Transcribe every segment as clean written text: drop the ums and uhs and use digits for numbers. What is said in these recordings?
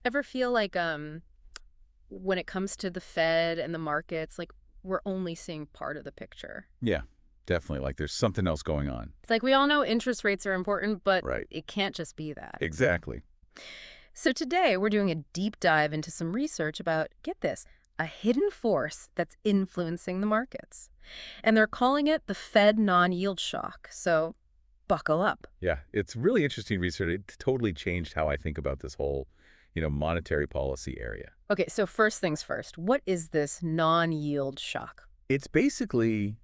Ever feel like when it comes to the Fed and the markets, like we're only seeing part of the picture? Yeah, definitely. Like there's something else going on. It's like we all know interest rates are important, but Right. it can't just be that. Exactly. So today we're doing a deep dive into some research about, get this, a hidden force that's influencing the markets. And they're calling it the Fed non-yield shock. So buckle up. Yeah, it's really interesting research. It totally changed how I think about this whole, monetary policy area. Okay, so first things first, what is this non-yield shock? It's basically,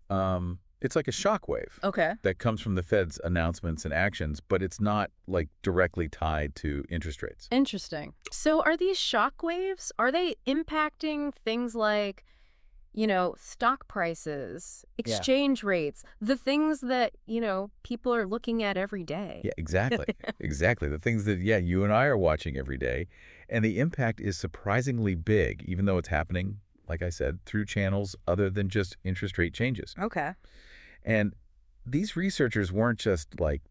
it's like a shockwave Okay. that comes from the Fed's announcements and actions, but it's not like directly tied to interest rates. Interesting. So are these shock waves, are they impacting things like, stock prices, Yeah. exchange rates, the things that, people are looking at every day? Yeah, exactly. Exactly. The things that, yeah, you and I are watching every day. And the impact is surprisingly big, even though it's happening, like I said, through channels other than just interest rate changes. Okay. And these researchers weren't just like,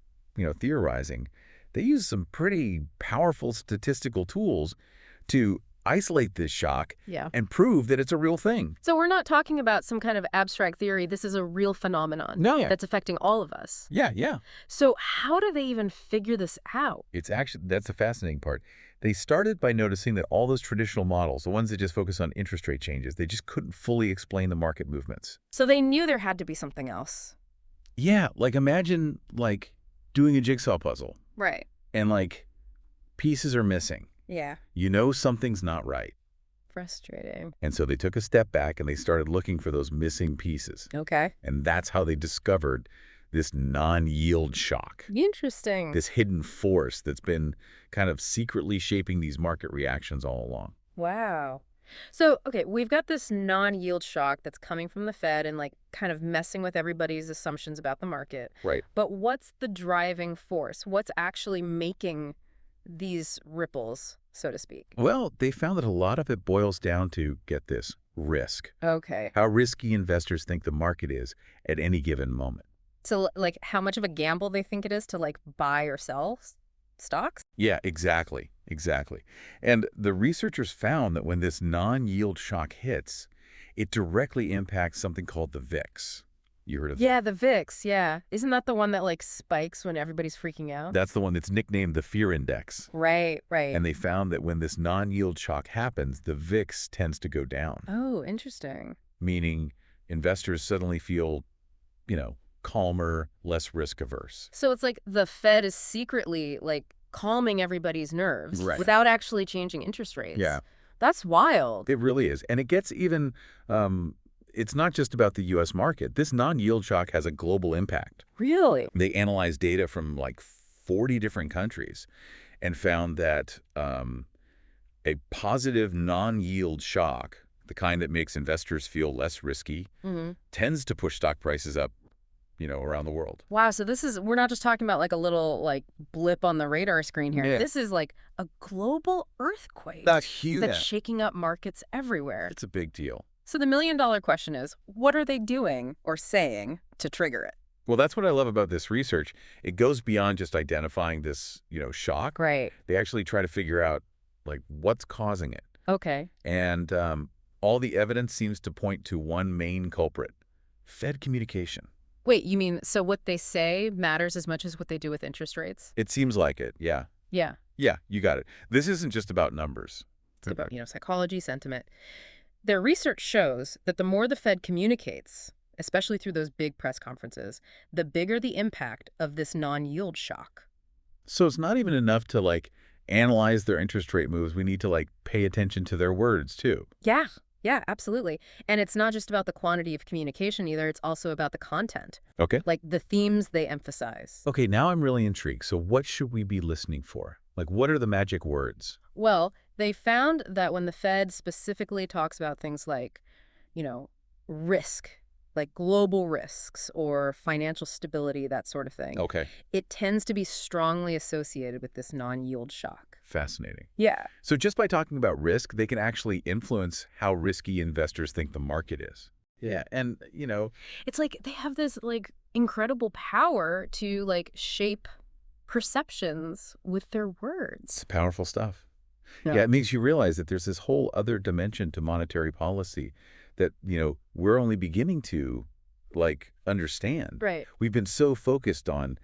theorizing. They used some pretty powerful statistical tools to isolate this shock Yeah. and prove that it's a real thing. So we're not talking about some kind of abstract theory. This is a real phenomenon No. Yeah. that's affecting all of us. Yeah. So how do they even figure this out? It's actually, that's the fascinating part. They started by noticing that all those traditional models, the ones that just focus on interest rate changes, they just couldn't fully explain the market movements. So they knew there had to be something else. Yeah, like imagine like doing a jigsaw puzzle Right. and like pieces are missing. Yeah. You know something's not right. Frustrating. And so they took a step back and they started looking for those missing pieces. Okay. And that's how they discovered this non-yield shock, Interesting. this hidden force that's been kind of secretly shaping these market reactions all along. Wow. So, okay, we've got this non-yield shock that's coming from the Fed and like kind of messing with everybody's assumptions about the market. Right. But what's the driving force? What's actually making these ripples, so to speak? Well, they found that a lot of it boils down to, get this, risk. Okay. How risky investors think the market is at any given moment. So, like, how much of a gamble they think it is to like buy or sell stocks? Yeah, exactly. Exactly. And the researchers found that when this non-yield shock hits, it directly impacts something called the VIX. You heard of Yeah, the VIX, yeah. Isn't that the one that like spikes when everybody's freaking out? That's the one that's nicknamed the fear index. Right, right. And they found that when this non-yield shock happens, the VIX tends to go down, Oh, interesting. meaning investors suddenly feel, calmer, less risk averse. So it's like the Fed is secretly like calming everybody's nerves Right. without actually changing interest rates. Yeah. That's wild. It really is. And it gets even, it's not just about the U.S. market. This non-yield shock has a global impact. Really? They analyzed data from like 40 different countries and found that a positive non-yield shock, the kind that makes investors feel less risky, tends to push stock prices up, around the world. Wow, so we're not just talking about like a little like blip on the radar screen here. Yeah. This is like a global earthquake That's huge. that's shaking up markets everywhere. It's a big deal. So the million-dollar question is, what are they doing or saying to trigger it? Well, that's what I love about this research. It goes beyond just identifying this, shock. Right. They actually try to figure out, like, what's causing it. Okay. And all the evidence seems to point to one main culprit: Fed communication. Wait, you mean so what they say matters as much as what they do with interest rates? It seems like it, yeah. Yeah. Yeah, you got it. This isn't just about numbers. It's about, psychology, sentiment. Their research shows that the more the Fed communicates, especially through those big press conferences, the bigger the impact of this non-yield shock. So it's not even enough to, like, analyze their interest rate moves. We need to, like, pay attention to their words, too. Yeah. Yeah, absolutely. And it's not just about the quantity of communication either. It's also about the content, Okay. like the themes they emphasize. Okay, now I'm really intrigued. So what should we be listening for? Like, what are the magic words? Well, they found that when the Fed specifically talks about things like, risk, like global risks or financial stability, that sort of thing, Okay. it tends to be strongly associated with this non-yield shock. Fascinating. Yeah. So just by talking about risk, they can actually influence how risky investors think the market is. Yeah. And, It's like they have this like incredible power to like shape perceptions with their words. it's powerful stuff. Yeah, Yeah. it makes you realize that there's this whole other dimension to monetary policy that, we're only beginning to, like, understand. Right. We've been so focused on,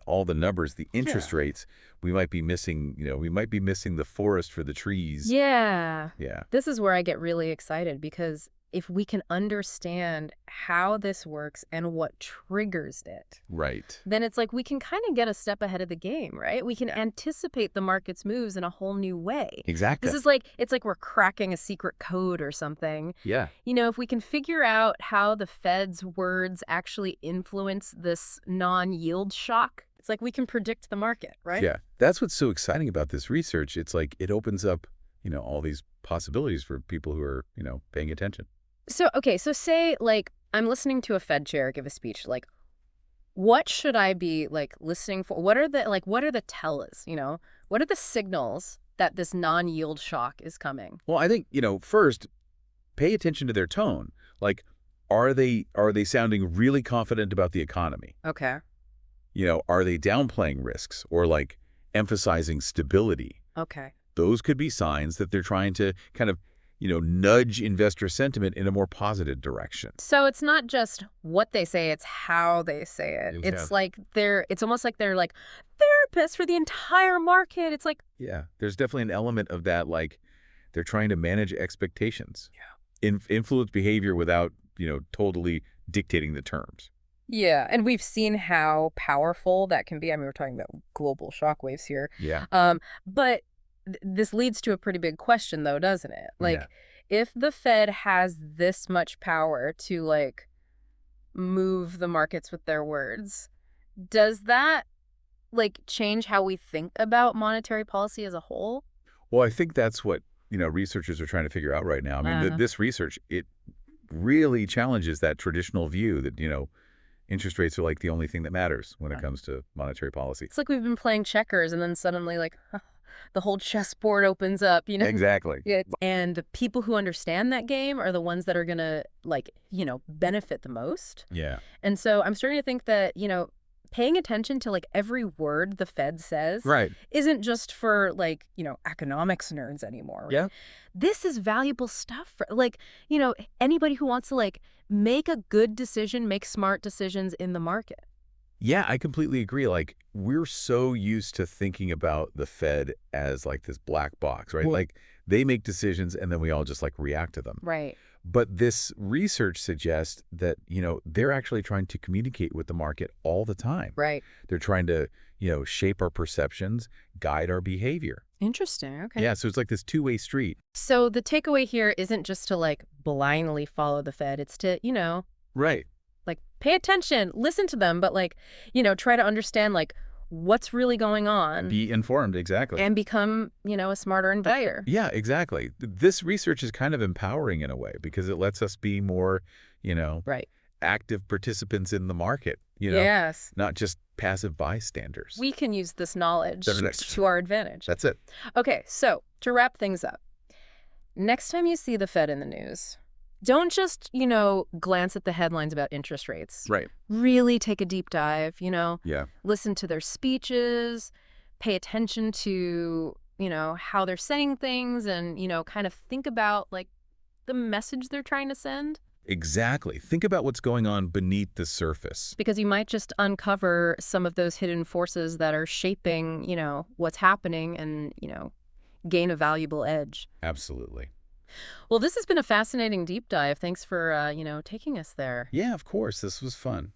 all the numbers, the interest Yeah. rates, we might be missing the forest for the trees. Yeah. Yeah, This is where I get really excited because if we can understand how this works and what triggers it, right. then it's like we can kind of get a step ahead of the game, right? We can Yeah. anticipate the market's moves in a whole new way. Exactly. It's like we're cracking a secret code or something. Yeah. If we can figure out how the Fed's words actually influence this non-yield shock, it's like we can predict the market, right? Yeah. That's what's so exciting about this research. It's like it opens up, all these possibilities for people who are, paying attention. So, okay, so say like I'm listening to a Fed chair give a speech, like what should I be like listening for? What are the tellers, What are the signals that this non-yield shock is coming? Well, I think, first, pay attention to their tone. Like, are they sounding really confident about the economy? Okay. Are they downplaying risks or like emphasizing stability? Okay. Those could be signs that they're trying to kind of, nudge investor sentiment in a more positive direction. So it's not just what they say, it's how they say it. Exactly. It's almost like they're like therapists for the entire market. It's like, Yeah, there's definitely an element of that, like they're trying to manage expectations, influence behavior without, totally dictating the terms. yeah. And we've seen how powerful that can be. I mean, we're talking about global shockwaves here. Yeah. But this leads to a pretty big question, though, doesn't it? Yeah. Like, if the Fed has this much power to, like, move the markets with their words, does that, like, change how we think about monetary policy as a whole? Well, I think that's what, researchers are trying to figure out right now. I mean, Uh-huh. this research, it really challenges that traditional view that, interest rates are like the only thing that matters when it comes to monetary policy. It's like we've been playing checkers and then suddenly, like, the whole chessboard opens up. Exactly. Yeah. And the people who understand that game are the ones that are going to, like, benefit the most. Yeah. And so I'm starting to think that, paying attention to like every word the Fed says Right. isn't just for like, economics nerds anymore. Right? Yeah. This is valuable stuff for like, anybody who wants to like make a good decision, make smart decisions in the market. Yeah, I completely agree. Like, we're so used to thinking about the Fed as like this black box, right? Well- Like, they make decisions and then we all just like react to them. Right. But this research suggests that, they're actually trying to communicate with the market all the time. Right. They're trying to, shape our perceptions, guide our behavior. Interesting. Okay. Yeah, so it's like this two-way street. So the takeaway here isn't just to like blindly follow the Fed. It's to, Right. like pay attention, listen to them, but like, try to understand like what's really going on Be informed, exactly. and become, a smarter investor. Yeah, exactly. This research is kind of empowering in a way because it lets us be more, Right. active participants in the market, Yes. not just passive bystanders. We can use this knowledge That's- to our advantage. That's it. Okay, so to wrap things up, next time you see the Fed in the news, don't just, glance at the headlines about interest rates. Right. Really take a deep dive, Yeah. listen to their speeches, pay attention to, how they're saying things and, kind of think about like the message they're trying to send. Exactly. Think about what's going on beneath the surface. Because you might just uncover some of those hidden forces that are shaping, what's happening and, gain a valuable edge. Absolutely. Well, this has been a fascinating deep dive. Thanks for, taking us there. Yeah, of course. This was fun.